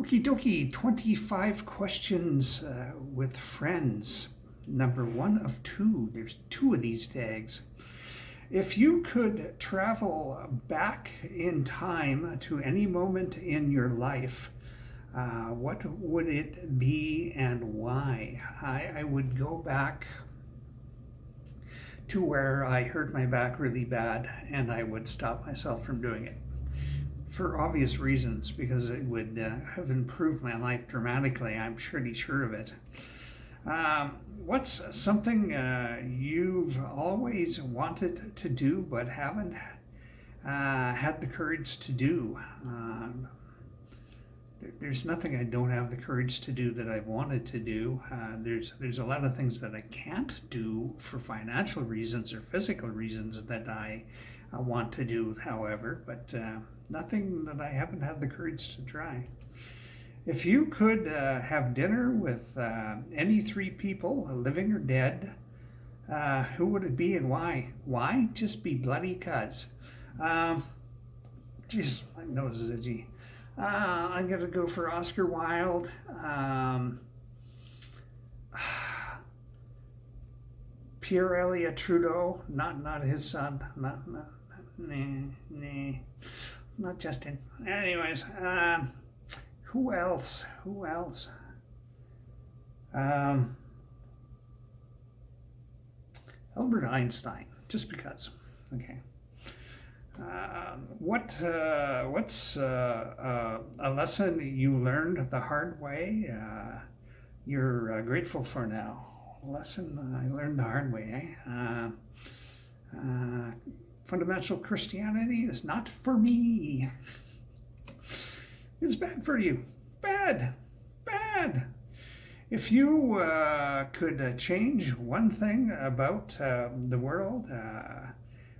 Okie dokie, 25 questions with friends. Number one of two. There's two of these tags. If you could travel back in time to any moment in your life, what would it be and why? I would go back to where I hurt my back really bad and I would stop myself from doing it for obvious reasons, because it would have improved my life dramatically. I'm pretty sure of it. What's something you've always wanted to do but haven't had the courage to do? There's nothing I don't have the courage to do that I've wanted to do. There's a lot of things that I can't do for financial reasons or physical reasons that I want to do, however, but nothing that I haven't had the courage to try. If you could have dinner with any three people, living or dead, who would it be and why? Why? Just be bloody cuz. Jeez, my nose is itchy. I'm gonna go for Oscar Wilde. Pierre Elliott Trudeau, not his son, not Justin. Anyways, who else? Albert Einstein, just because. Okay. What's a lesson you learned the hard way? You're grateful for now. Lesson I learned the hard way. Fundamental Christianity is not for me. It's bad for you. Bad. If you could change one thing about the world,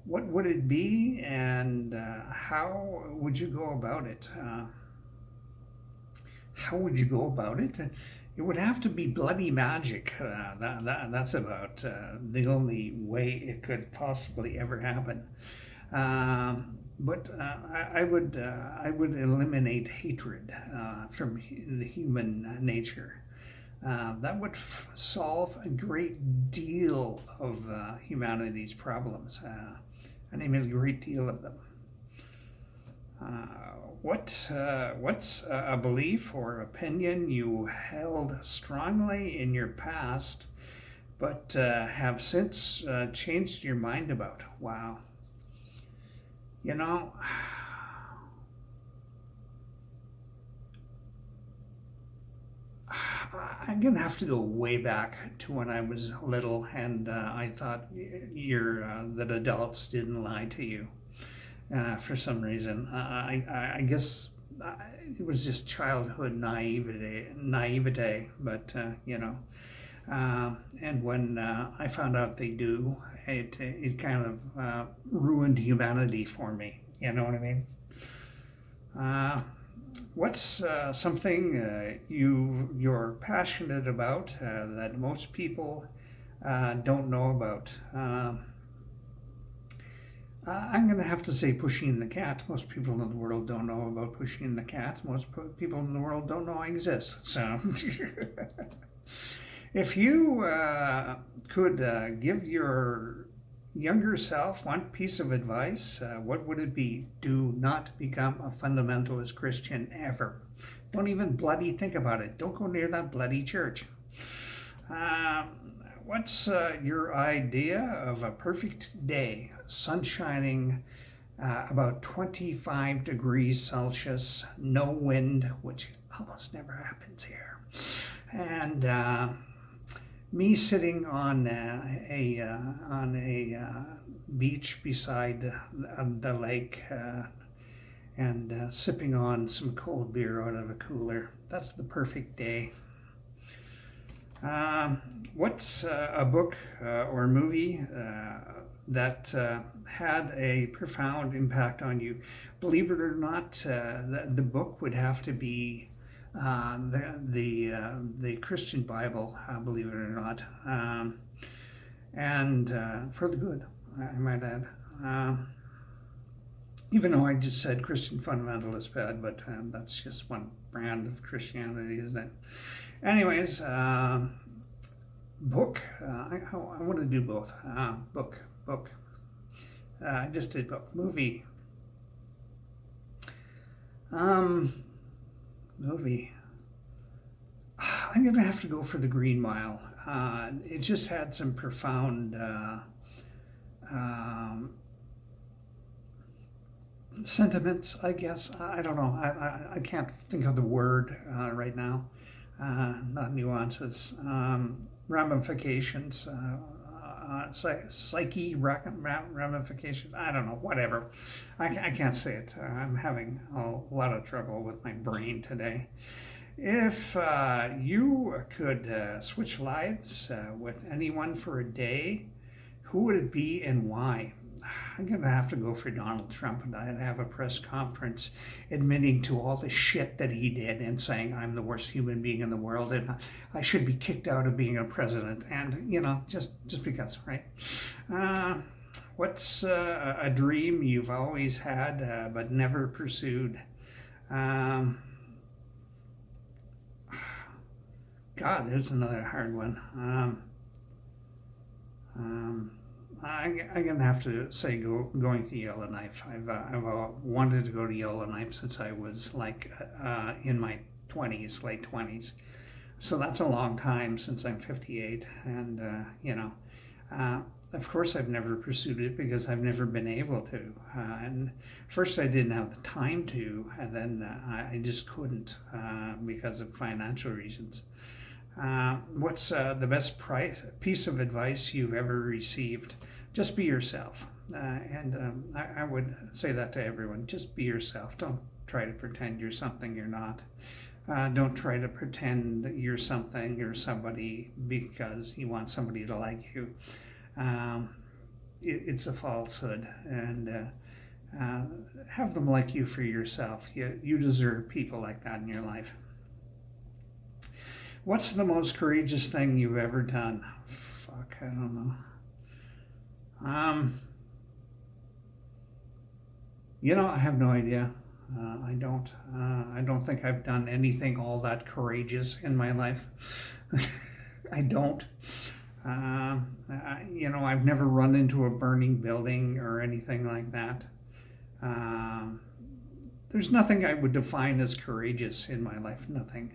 what would it be, and how would you go about it? It would have to be bloody magic. That's about the only way it could possibly ever happen. But I would eliminate hatred from the human nature. That would solve a great deal of humanity's problems. I mean, a great deal of them. What's a belief or opinion you held strongly in your past, but have since changed your mind about? Wow. You know, I'm gonna have to go way back to when I was little, and I thought that adults didn't lie to you for some reason. I guess it was just childhood naivete, but and when I found out they do, it kind of ruined humanity for me. You know what I mean? What's something you're passionate about that most people don't know about? I'm going to have to say Pusheen the cat. Most people in the world don't know about Pusheen the cat. Most people in the world don't know I exist. So, if you could give your younger self one piece of advice, what would it be? Do not become a fundamentalist Christian ever. Don't even bloody think about it. Don't go near that bloody church. What's your idea of a perfect day? Sun shining, about 25 degrees Celsius, no wind, which almost never happens here, and me sitting on a beach beside the lake and sipping on some cold beer out of a cooler. That's the perfect day. What's a book or movie that had a profound impact on you? Believe it or not, the book would have to be the Christian Bible, believe it or not, and for the good, I might add. Even though I just said Christian fundamentalist bad, but that's just one brand of Christianity, isn't it? Anyways, book. I want to do both. Book. I just did book. Movie. Movie. I'm gonna have to go for The Green Mile. It just had some profound um, sentiments, I guess. I don't know. I can't think of the word right now. Not nuances. Ramifications. Psyche ramifications. I don't know. Whatever. I can't say it. I'm having a lot of trouble with my brain today. If you could switch lives with anyone for a day, who would it be and why? I'm going to have to go for Donald Trump, and I'd have a press conference admitting to all the shit that he did and saying I'm the worst human being in the world and I should be kicked out of being a president. And, just because, right? What's a dream you've always had but never pursued? Um, God, there's another hard one. I'm gonna have to say going to Yellowknife. I've wanted to go to Yellowknife since I was in my 20s, late 20s. So that's a long time since I'm 58, and of course I've never pursued it because I've never been able to. And first I didn't have the time to, and then I just couldn't because of financial reasons. What's the best piece of advice you've ever received? Just be yourself. I would say that to everyone. Just be yourself. Don't try to pretend you're something you're not. Don't try to pretend you're something or somebody because you want somebody to like you. It's a falsehood. And have them like you for yourself. You deserve people like that in your life. What's the most courageous thing you've ever done? Fuck, I don't know. I have no idea. I don't. I don't think I've done anything all that courageous in my life. I don't. I've never run into a burning building or anything like that. There's nothing I would define as courageous in my life. Nothing.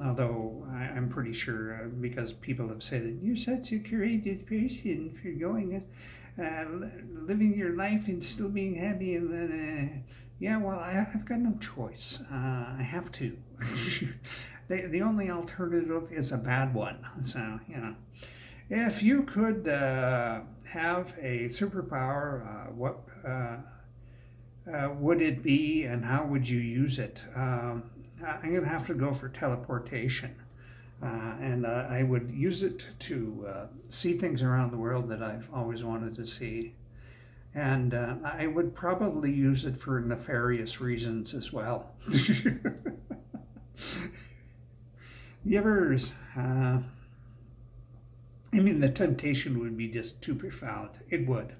Although I'm pretty sure because people have said it, you're such a courageous person if you're going living your life and still being happy. And I've got no choice. I have to. The only alternative is a bad one. So if you could have a superpower, what would it be, and how would you use it? I'm going to have to go for teleportation. And I would use it to see things around the world that I've always wanted to see. And I would probably use it for nefarious reasons as well. You ever, the temptation would be just too profound. It would.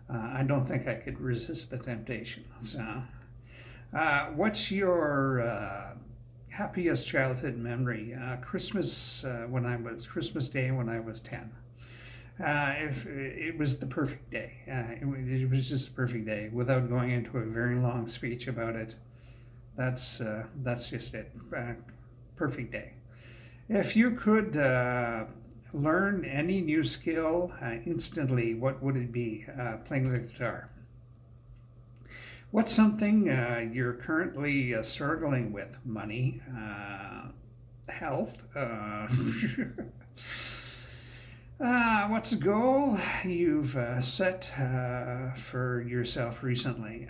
I don't think I could resist the temptation. So. What's your happiest childhood memory? Christmas Christmas Day when I was 10. If it was the perfect day. It was just a perfect day. Without going into a very long speech about it, that's just it. Perfect day. If you could learn any new skill instantly, what would it be? Playing the guitar. What's something you're currently struggling with? Money, health. What's a goal you've set for yourself recently?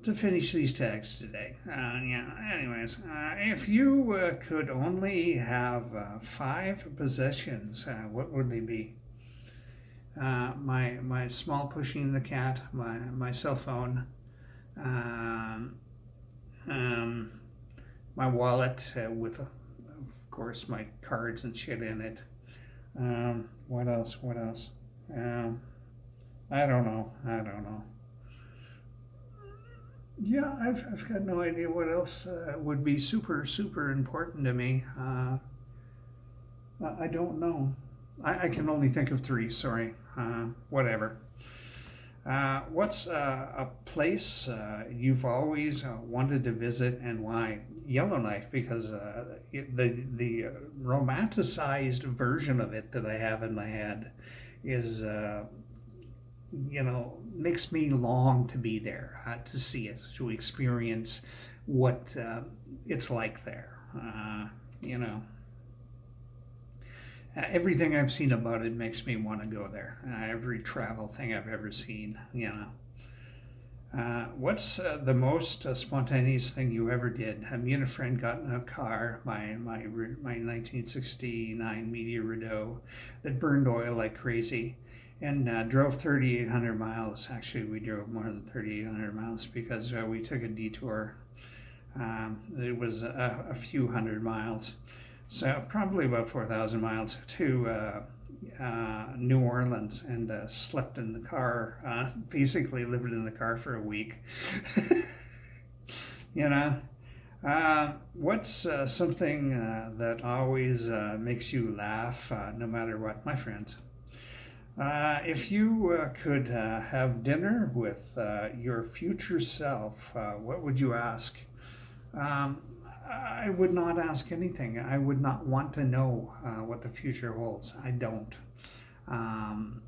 To finish these tags today. Anyways, if you could only have 5 possessions, what would they be? My small pushing the cat, my cell phone. My wallet with, of course, my cards and shit in it. What else? I don't know. Yeah, I've got no idea what else would be super important to me. I don't know. I can only think of three, sorry. Whatever. What's a place you've always wanted to visit and why? Yellowknife, because the romanticized version of it that I have in my head is, makes me long to be there, to see it, to experience what it's like there. You know, everything I've seen about it makes me want to go there. Every travel thing I've ever seen, you know. What's the most spontaneous thing you ever did? Me and a friend got in a car, my 1969 Media Rideau, that burned oil like crazy, and drove 3,800 miles. Actually, we drove more than 3,800 miles because we took a detour. It was a few hundred miles, so probably about 4,000 miles to New Orleans, and slept in the car. Basically, lived in the car for a week. You know, what's something that always makes you laugh, no matter what, my friends? If you could have dinner with your future self, what would you ask? Um, I would not ask anything. I would not want to know what the future holds. I don't. Um,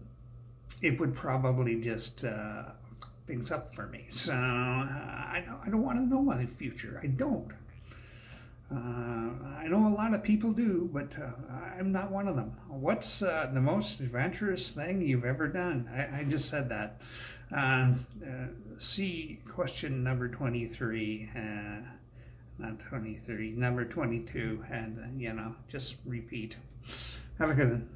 it would probably just things up for me. So I don't want to know my future. I don't. I know a lot of people do, but I'm not one of them. What's the most adventurous thing you've ever done? I just said that. See question number 23, not 23, number 22, and just repeat. Have a good one.